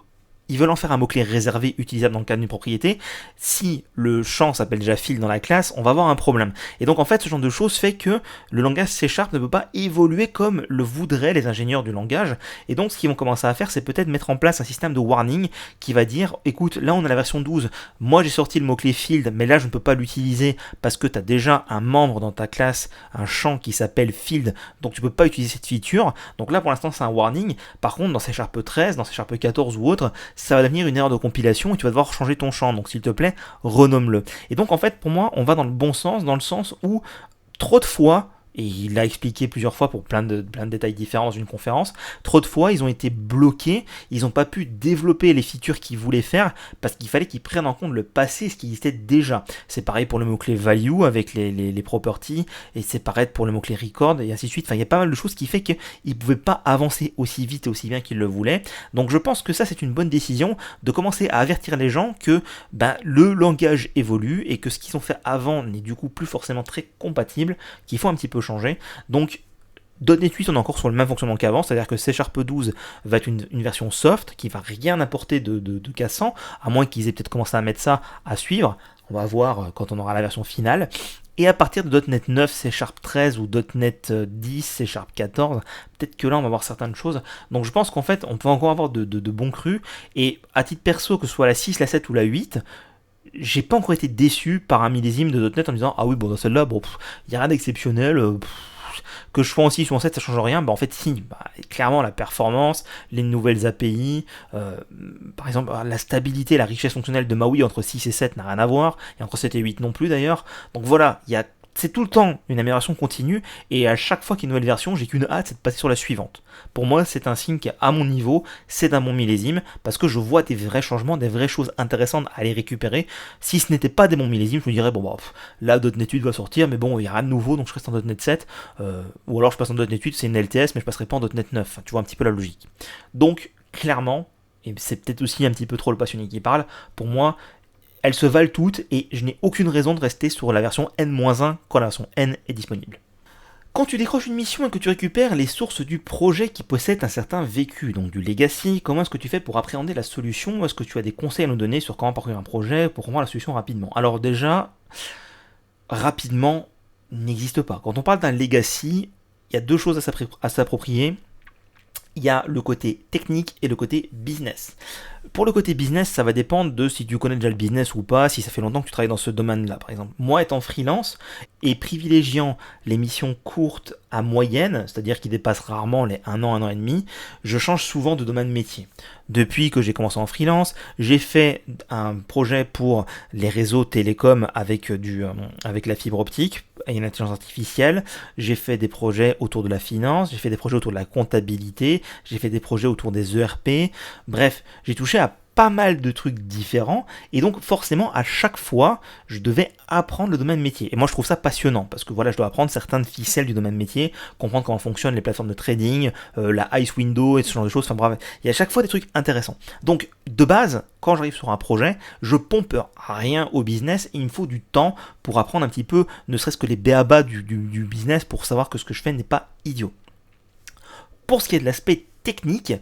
ils veulent en faire un mot-clé réservé utilisable dans le cadre d'une propriété, si le champ s'appelle déjà field dans la classe, on va avoir un problème. Et donc en fait, ce genre de choses fait que le langage C# ne peut pas évoluer comme le voudraient les ingénieurs du langage. Et donc ce qu'ils vont commencer à faire, c'est peut-être mettre en place un système de warning qui va dire, écoute, là on a la version 12, moi j'ai sorti le mot-clé field, mais là je ne peux pas l'utiliser parce que tu as déjà un membre dans ta classe, un champ qui s'appelle field, donc tu peux pas utiliser cette feature. Donc là pour l'instant c'est un warning. Par contre dans C# 13, dans C# 14 ou autre, ça va devenir une erreur de compilation et tu vas devoir changer ton champ. Donc s'il te plaît, renomme-le. Et donc en fait, pour moi, on va dans le bon sens, dans le sens où trop de fois, et il l'a expliqué plusieurs fois pour plein de détails différents dans une conférence, trop de fois ils ont été bloqués, ils n'ont pas pu développer les features qu'ils voulaient faire parce qu'il fallait qu'ils prennent en compte le passé, ce qui existait déjà. C'est pareil pour le mot-clé value avec les properties, et c'est pareil pour le mot-clé record, et ainsi de suite. Enfin, il y a pas mal de choses qui fait qu'ils ne pouvaient pas avancer aussi vite et aussi bien qu'ils le voulaient. Donc je pense que ça c'est une bonne décision de commencer à avertir les gens que le langage évolue et que ce qu'ils ont fait avant n'est du coup plus forcément très compatible, qu'il faut un petit peu changer. Donc .NET 8, on est encore sur le même fonctionnement qu'avant, c'est-à-dire que C# 12 va être une version soft qui va rien apporter de cassant, à moins qu'ils aient peut-être commencé à mettre ça à suivre. On va voir quand on aura la version finale. Et à partir de .NET 9, C# 13 ou .NET 10, C# 14, peut-être que là on va voir certaines choses. Donc je pense qu'en fait on peut encore avoir de bons crus. Et à titre perso, que ce soit la 6, la 7 ou la 8, j'ai pas encore été déçu par un millésime de .NET en me disant ah oui bon dans celle-là bon il y a rien d'exceptionnel. Que je sois en 6 ou en 7, ça change rien. Bah, en fait, si, clairement, la performance, les nouvelles API, par exemple, la stabilité, la richesse fonctionnelle de MAUI entre 6 et 7 n'a rien à voir, et entre 7 et 8 non plus d'ailleurs. Donc voilà, c'est tout le temps une amélioration continue, et à chaque fois qu'il y a une nouvelle version, j'ai qu'une hâte, c'est de passer sur la suivante. Pour moi, c'est un signe qu'à mon niveau, c'est un bon millésime, parce que je vois des vrais changements, des vraies choses intéressantes à les récupérer. Si ce n'était pas des bons millésimes, je me dirais, bon, bah, là, .NET 8 va sortir, mais bon, il n'y a rien de nouveau, donc je reste en .NET 7, ou alors je passe en .NET 8, c'est une LTS, mais je passerai pas en .NET 9, tu vois un petit peu la logique. Donc, clairement, et c'est peut-être aussi un petit peu trop le passionné qui parle, pour moi, elles se valent toutes et je n'ai aucune raison de rester sur la version N-1 quand la version N est disponible. Quand tu décroches une mission et que tu récupères les sources du projet qui possède un certain vécu, donc du legacy, comment est-ce que tu fais pour appréhender la solution? Est-ce que tu as des conseils à nous donner sur comment parcourir un projet pour comprendre la solution rapidement? Alors déjà, rapidement n'existe pas. Quand on parle d'un legacy, il y a deux choses à s'approprier. Il y a le côté technique et le côté business. Pour le côté business, ça va dépendre de si tu connais déjà le business ou pas, si ça fait longtemps que tu travailles dans ce domaine-là. Par exemple, moi étant freelance et privilégiant les missions courtes à moyennes, c'est-à-dire qui dépassent rarement les 1 an et demi, je change souvent de domaine métier. Depuis que j'ai commencé en freelance, j'ai fait un projet pour les réseaux télécoms avec la fibre optique et l'intelligence artificielle. J'ai fait des projets autour de la finance, j'ai fait des projets autour de la comptabilité, j'ai fait des projets autour des ERP. Bref, j'ai touché à pas mal de trucs différents et donc forcément à chaque fois je devais apprendre le domaine métier et moi je trouve ça passionnant parce que voilà je dois apprendre certaines ficelles du domaine métier, comprendre comment fonctionnent les plateformes de trading, la Ice Window et ce genre de choses, enfin bref, il y a à chaque fois des trucs intéressants. Donc de base quand j'arrive sur un projet je pompe rien au business et il me faut du temps pour apprendre un petit peu ne serait-ce que les b.a.-ba du business pour savoir que ce que je fais n'est pas idiot. Pour ce qui est de l'aspect technique,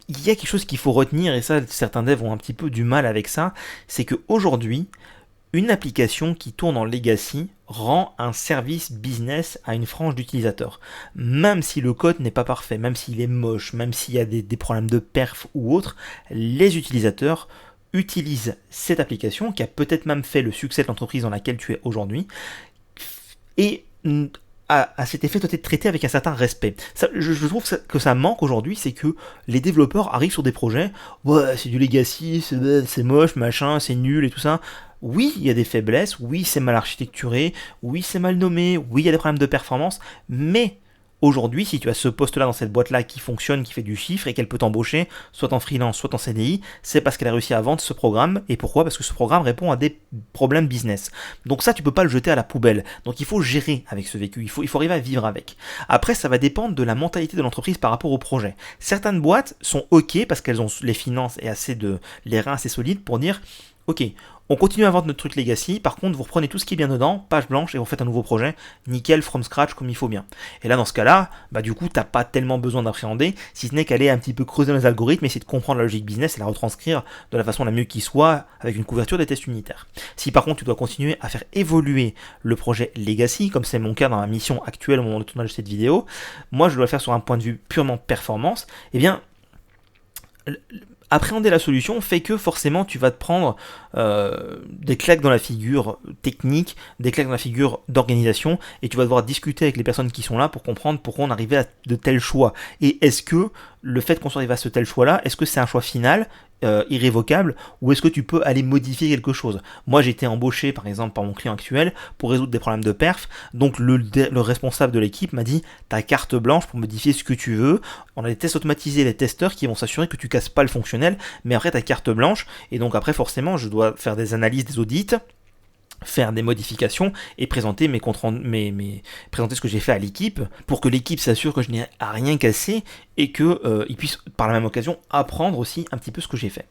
il y a quelque chose qu'il faut retenir, et ça, certains devs ont un petit peu du mal avec ça, c'est qu'aujourd'hui, une application qui tourne en legacy rend un service business à une frange d'utilisateurs. Même si le code n'est pas parfait, même s'il est moche, même s'il y a des problèmes de perf ou autre, les utilisateurs utilisent cette application qui a peut-être même fait le succès de l'entreprise dans laquelle tu es aujourd'hui, et à cet effet doit être traité avec un certain respect. Ça, je trouve que ça manque aujourd'hui, c'est que les développeurs arrivent sur des projets, ouais, c'est du legacy, c'est moche, machin, c'est nul et tout ça. Oui, il y a des faiblesses, oui, c'est mal architecturé, oui, c'est mal nommé, oui, il y a des problèmes de performance, mais aujourd'hui, si tu as ce poste-là dans cette boîte-là qui fonctionne, qui fait du chiffre et qu'elle peut t'embaucher, soit en freelance, soit en CDI, c'est parce qu'elle a réussi à vendre ce programme. Et pourquoi? Parce que ce programme répond à des problèmes business. Donc ça, tu peux pas le jeter à la poubelle. Donc il faut gérer avec ce vécu, il faut arriver à vivre avec. Après, ça va dépendre de la mentalité de l'entreprise par rapport au projet. Certaines boîtes sont OK parce qu'elles ont les finances et les reins assez solides pour dire OK, on continue à vendre notre truc legacy, par contre vous reprenez tout ce qui est bien dedans, page blanche, et vous faites un nouveau projet, nickel, from scratch, comme il faut bien. Et là dans ce cas-là, du coup t'as pas tellement besoin d'appréhender, si ce n'est qu'aller un petit peu creuser dans les algorithmes, essayer de comprendre la logique business et la retranscrire de la façon la mieux qui soit, avec une couverture des tests unitaires. Si par contre tu dois continuer à faire évoluer le projet legacy, comme c'est mon cas dans ma mission actuelle au moment du tournage de cette vidéo, moi je dois le faire sur un point de vue purement performance, eh bien appréhender la solution fait que forcément tu vas te prendre des claques dans la figure technique, des claques dans la figure d'organisation, et tu vas devoir discuter avec les personnes qui sont là pour comprendre pourquoi on arrivait à de tels choix. Et est-ce que le fait qu'on soit arrivé à ce tel choix-là, est-ce que c'est un choix final, irrévocable, ou est-ce que tu peux aller modifier quelque chose? Moi j'ai été embauché par exemple par mon client actuel pour résoudre des problèmes de perf, donc le responsable de l'équipe m'a dit t'as carte blanche pour modifier ce que tu veux, on a des tests automatisés, les testeurs qui vont s'assurer que tu casses pas le fonctionnel, mais après t'as carte blanche, et donc après forcément je dois faire des analyses, des audits, faire des modifications et présenter présenter ce que j'ai fait à l'équipe pour que l'équipe s'assure que je n'ai à rien cassé et que ils puissent par la même occasion apprendre aussi un petit peu ce que j'ai fait.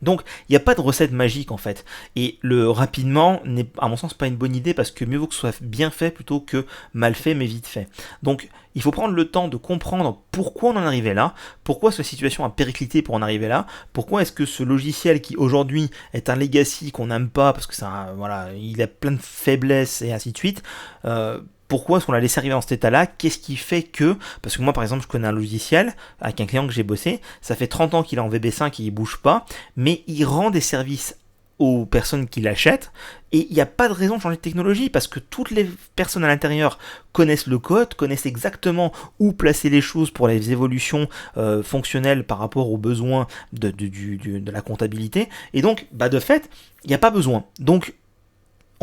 Donc, il n'y a pas de recette magique en fait. Et le rapidement n'est, à mon sens, pas une bonne idée parce que mieux vaut que ce soit bien fait plutôt que mal fait mais vite fait. Donc, il faut prendre le temps de comprendre pourquoi on en est arrivé là, pourquoi cette situation a périclité pour en arriver là, pourquoi est-ce que ce logiciel qui aujourd'hui est un legacy qu'on n'aime pas parce que ça, voilà, il a plein de faiblesses et ainsi de suite. Pourquoi est-ce qu'on l'a laissé arriver dans cet état-là? Qu'est-ce qui fait que... Parce que moi, par exemple, je connais un logiciel avec un client que j'ai bossé, ça fait 30 ans qu'il est en VB5 et il bouge pas, mais il rend des services aux personnes qui l'achètent, et il n'y a pas de raison de changer de technologie, parce que toutes les personnes à l'intérieur connaissent le code, connaissent exactement où placer les choses pour les évolutions fonctionnelles par rapport aux besoins de la comptabilité, et donc, de fait, il n'y a pas besoin. Donc,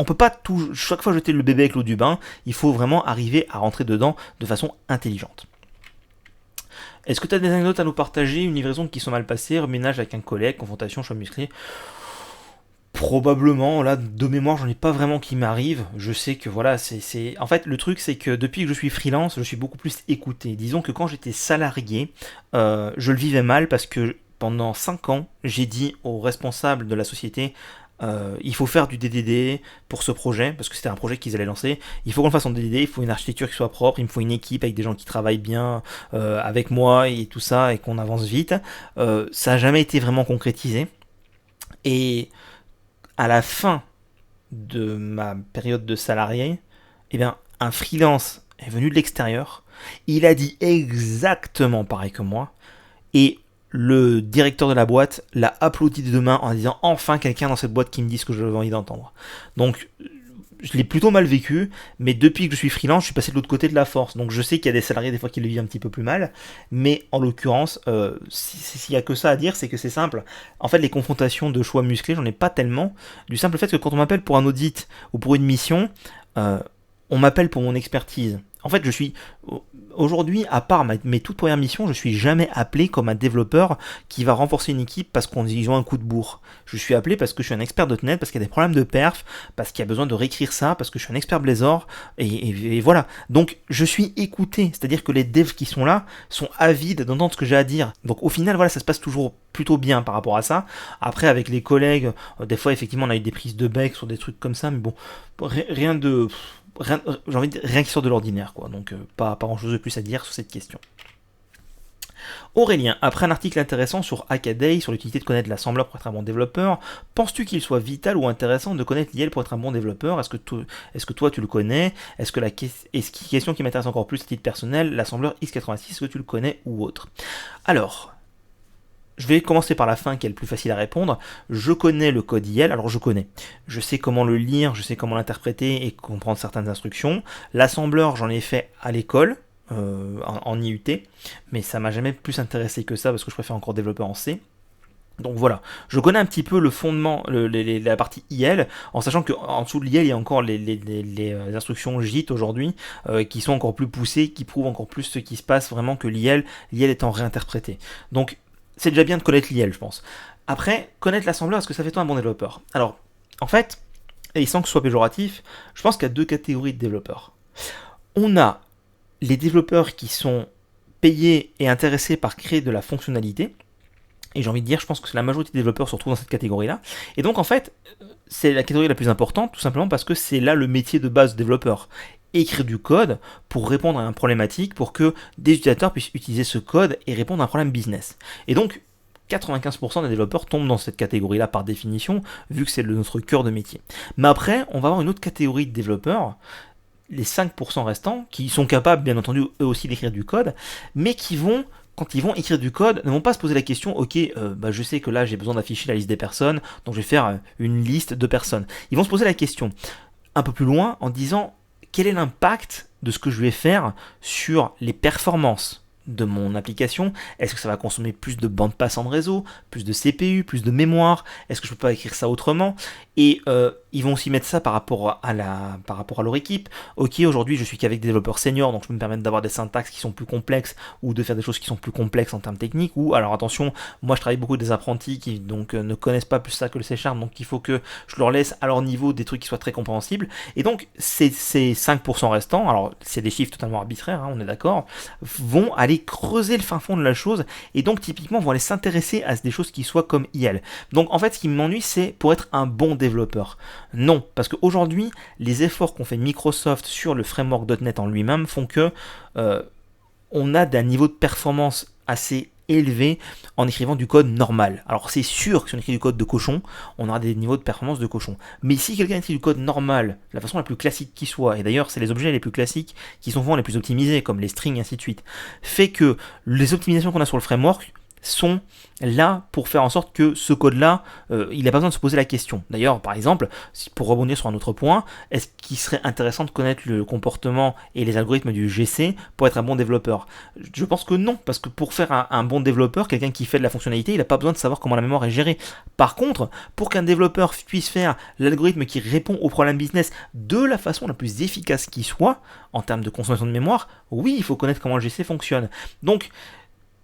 on peut pas chaque fois jeter le bébé avec l'eau du bain, il faut vraiment arriver à rentrer dedans de façon intelligente. Est-ce que tu as des anecdotes à nous partager, une livraison qui sont mal passées, reménage avec un collègue, confrontation, choix musclé? Probablement, là, de mémoire, j'en ai pas vraiment qui m'arrive. Je sais que voilà, En fait, le truc, c'est que depuis que je suis freelance, je suis beaucoup plus écouté. Disons que quand j'étais salarié, je le vivais mal parce que pendant 5 ans, j'ai dit aux responsables de la société, il faut faire du DDD pour ce projet, parce que c'était un projet qu'ils allaient lancer. Il faut qu'on le fasse en DDD, il faut une architecture qui soit propre, il me faut une équipe avec des gens qui travaillent bien avec moi et tout ça, et qu'on avance vite. Ça n'a jamais été vraiment concrétisé. Et à la fin de ma période de salarié, eh bien, un freelance est venu de l'extérieur, il a dit exactement pareil que moi, et le directeur de la boîte l'a applaudi de deux mains en disant enfin quelqu'un dans cette boîte qui me dit ce que j'avais envie d'entendre. Donc je l'ai plutôt mal vécu, mais depuis que je suis freelance, je suis passé de l'autre côté de la force. Donc je sais qu'il y a des salariés des fois qui le vivent un petit peu plus mal, mais en l'occurrence, s'il n'y a que ça à dire, c'est que c'est simple. En fait, les confrontations de choix musclés, j'en ai pas tellement. Du simple fait que quand on m'appelle pour un audit ou pour une mission, on m'appelle pour mon expertise. En fait, je suis aujourd'hui, à part mes toutes premières missions, je suis jamais appelé comme un développeur qui va renforcer une équipe parce qu'ils ont un coup de bourre. Je suis appelé parce que je suis un expert .NET, parce qu'il y a des problèmes de perf, parce qu'il y a besoin de réécrire ça, parce que je suis un expert Blazor, et voilà. Donc, je suis écouté, c'est-à-dire que les devs qui sont là sont avides d'entendre ce que j'ai à dire. Donc, au final, voilà, ça se passe toujours plutôt bien par rapport à ça. Après, avec les collègues, des fois, effectivement, on a eu des prises de bec sur des trucs comme ça, mais bon, rien de... j'ai envie de dire, rien qui sort de l'ordinaire, quoi. Donc pas grand chose de plus à dire sur cette question. Aurélien, après un article intéressant sur Hackaday sur l'utilité de connaître l'assembleur pour être un bon développeur, penses-tu qu'il soit vital ou intéressant de connaître l'IL pour être un bon développeur? Est-ce que toi tu le connais? Question qui m'intéresse encore plus à titre personnel, l'assembleur x86, est-ce que tu le connais ou autre? Alors, je vais commencer par la fin qui est le plus facile à répondre. Je connais le code IL, alors je connais. Je sais comment le lire, je sais comment l'interpréter et comprendre certaines instructions. L'assembleur, j'en ai fait à l'école, en IUT, mais ça m'a jamais plus intéressé que ça parce que je préfère encore développer en C. Donc voilà, je connais un petit peu le fondement, la partie IL, en sachant qu'en dessous de l'IL, il y a encore les instructions JIT aujourd'hui, qui sont encore plus poussées, qui prouvent encore plus ce qui se passe vraiment que l'IL étant réinterprété. Donc c'est déjà bien de connaître l'IL, je pense. Après, connaître l'assembleur, est-ce que ça fait toi un bon développeur? Alors, en fait, et sans que ce soit péjoratif, je pense qu'il y a deux catégories de développeurs. On a les développeurs qui sont payés et intéressés par créer de la fonctionnalité, et j'ai envie de dire, je pense que la majorité des développeurs se retrouvent dans cette catégorie-là. Et donc, en fait, c'est la catégorie la plus importante, tout simplement parce que c'est là le métier de base du développeur. Écrire du code pour répondre à une problématique, pour que des utilisateurs puissent utiliser ce code et répondre à un problème business. Et donc, 95% des développeurs tombent dans cette catégorie-là par définition, vu que c'est notre cœur de métier. Mais après, on va avoir une autre catégorie de développeurs, les 5% restants, qui sont capables, bien entendu, eux aussi d'écrire du code, mais qui vont, quand ils vont écrire du code, ne vont pas se poser la question, ok, je sais que là j'ai besoin d'afficher la liste des personnes, donc je vais faire une liste de personnes. Ils vont se poser la question un peu plus loin en disant, quel est l'impact de ce que je vais faire sur les performances de mon application? Est-ce que ça va consommer plus de bande passante de réseau, plus de CPU, plus de mémoire? Est-ce que je peux pas écrire ça autrement? Et ils vont aussi mettre ça par rapport à leur équipe. Ok, aujourd'hui je suis qu'avec des développeurs seniors, donc je peux me permettre d'avoir des syntaxes qui sont plus complexes ou de faire des choses qui sont plus complexes en termes techniques. Ou alors attention, moi je travaille beaucoup avec des apprentis qui donc ne connaissent pas plus ça que le C#, donc il faut que je leur laisse à leur niveau des trucs qui soient très compréhensibles. Et donc ces 5% restants, alors c'est des chiffres totalement arbitraires, hein, on est d'accord, vont aller aller creuser le fin fond de la chose et donc typiquement vont aller s'intéresser à des choses qui soient comme IL. Donc en fait ce qui m'ennuie c'est pour être un bon développeur. Non, parce qu'aujourd'hui les efforts qu'ont fait Microsoft sur le framework .NET en lui-même font que on a d'un niveau de performance assez élevé en écrivant du code normal. Alors c'est sûr que si on écrit du code de cochon, on aura des niveaux de performance de cochon. Mais si quelqu'un écrit du code normal, de la façon la plus classique qui soit, et d'ailleurs c'est les objets les plus classiques qui sont souvent les plus optimisés, comme les strings et ainsi de suite, fait que les optimisations qu'on a sur le framework sont là pour faire en sorte que ce code-là, il n'a pas besoin de se poser la question. D'ailleurs, par exemple, pour rebondir sur un autre point, est-ce qu'il serait intéressant de connaître le comportement et les algorithmes du GC pour être un bon développeur? Je pense que non, parce que pour faire un bon développeur, quelqu'un qui fait de la fonctionnalité, il n'a pas besoin de savoir comment la mémoire est gérée. Par contre, pour qu'un développeur puisse faire l'algorithme qui répond aux problèmes business de la façon la plus efficace qui soit, en termes de consommation de mémoire, oui, il faut connaître comment le GC fonctionne. Donc,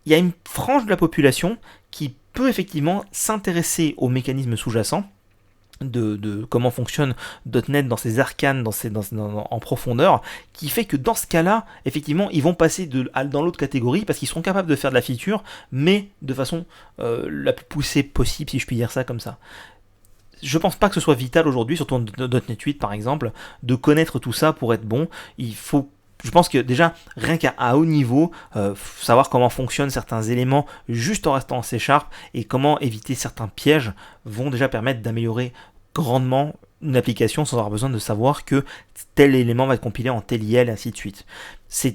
il y a une frange de la population qui peut effectivement s'intéresser aux mécanismes sous-jacents de comment fonctionne .NET dans ses arcanes, en profondeur, qui fait que dans ce cas-là, effectivement, ils vont passer dans l'autre catégorie parce qu'ils seront capables de faire de la feature, mais de façon la plus poussée possible, si je puis dire ça comme ça. Je pense pas que ce soit vital aujourd'hui, surtout en .NET 8 par exemple, de connaître tout ça pour être bon. Je pense que déjà, rien qu'à haut niveau, savoir comment fonctionnent certains éléments juste en restant en C# et comment éviter certains pièges vont déjà permettre d'améliorer grandement une application sans avoir besoin de savoir que tel élément va être compilé en tel IL et ainsi de suite.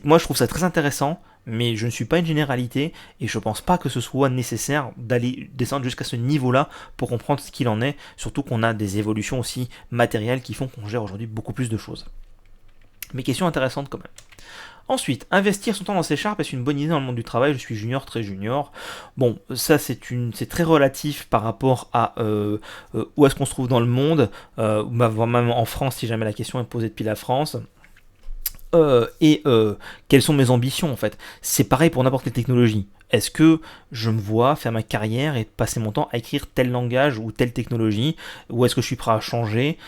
Moi je trouve ça très intéressant, mais je ne suis pas une généralité et je pense pas que ce soit nécessaire d'aller descendre jusqu'à ce niveau-là pour comprendre ce qu'il en est, surtout qu'on a des évolutions aussi matérielles qui font qu'on gère aujourd'hui beaucoup plus de choses. Mais question intéressante quand même. Ensuite, investir son temps dans C# est une bonne idée dans le monde du travail. Je suis junior, très junior. Bon, ça c'est très relatif par rapport à où est-ce qu'on se trouve dans le monde, même en France si jamais la question est posée depuis la France. Quelles sont mes ambitions en fait. C'est pareil pour n'importe quelle technologie. Est-ce que je me vois faire ma carrière et passer mon temps à écrire tel langage ou telle technologie, ou est-ce que je suis prêt à changer,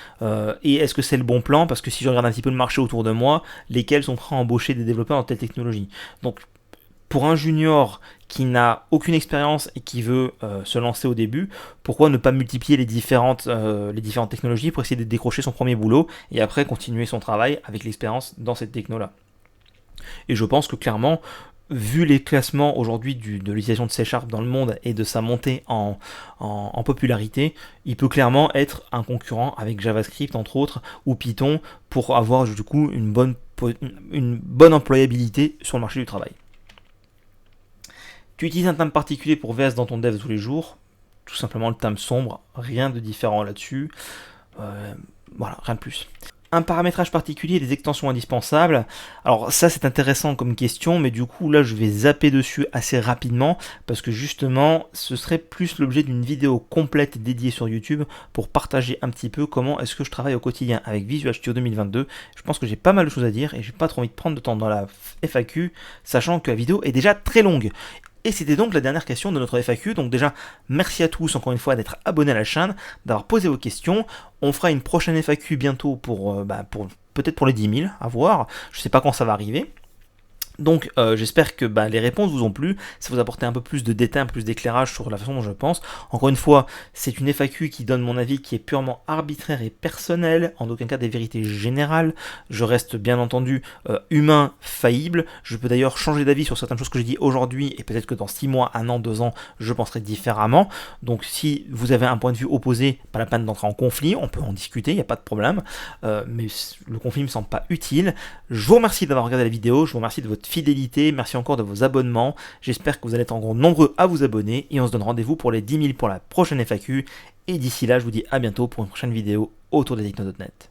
et est-ce que c'est le bon plan? Parce que si je regarde un petit peu le marché autour de moi, lesquels sont prêts à embaucher des développeurs dans telle technologie? Donc pour un junior qui n'a aucune expérience et qui veut se lancer au début, pourquoi ne pas multiplier les différentes technologies pour essayer de décrocher son premier boulot et après continuer son travail avec l'expérience dans cette techno-là? Et je pense que clairement, vu les classements aujourd'hui de l'utilisation de C# dans le monde et de sa montée en popularité, il peut clairement être un concurrent avec JavaScript entre autres ou Python pour avoir du coup une bonne employabilité sur le marché du travail. Tu utilises un thème particulier pour VS dans ton dev tous les jours, tout simplement le thème sombre, rien de différent là-dessus, voilà, rien de plus. Un paramétrage particulier et des extensions indispensables. Alors ça c'est intéressant comme question, mais du coup là je vais zapper dessus assez rapidement parce que justement ce serait plus l'objet d'une vidéo complète dédiée sur YouTube pour partager un petit peu comment est-ce que je travaille au quotidien avec Visual Studio 2022. Je pense que j'ai pas mal de choses à dire et j'ai pas trop envie de prendre de temps dans la FAQ, sachant que la vidéo est déjà très longue. Et c'était donc la dernière question de notre FAQ. Donc déjà, merci à tous encore une fois d'être abonnés à la chaîne, d'avoir posé vos questions. On fera une prochaine FAQ bientôt peut-être pour les 10 000, à voir. Je sais pas quand ça va arriver. Donc j'espère que les réponses vous ont plu, ça vous a apporté un peu plus de détails, un peu plus d'éclairage sur la façon dont je pense. Encore une fois, c'est une FAQ qui donne mon avis qui est purement arbitraire et personnel, en aucun cas des vérités générales. Je reste bien entendu humain, faillible. Je peux d'ailleurs changer d'avis sur certaines choses que j'ai dit aujourd'hui et peut-être que dans 6 mois, 1 an, 2 ans, je penserai différemment. Donc si vous avez un point de vue opposé, pas la peine d'entrer en conflit, on peut en discuter, il n'y a pas de problème. Mais le conflit ne me semble pas utile. Je vous remercie d'avoir regardé la vidéo, je vous remercie de votre fidélité, merci encore de vos abonnements, j'espère que vous allez être en gros nombreux à vous abonner et on se donne rendez-vous pour les 10 000 pour la prochaine FAQ et d'ici là je vous dis à bientôt pour une prochaine vidéo autour des techno.net.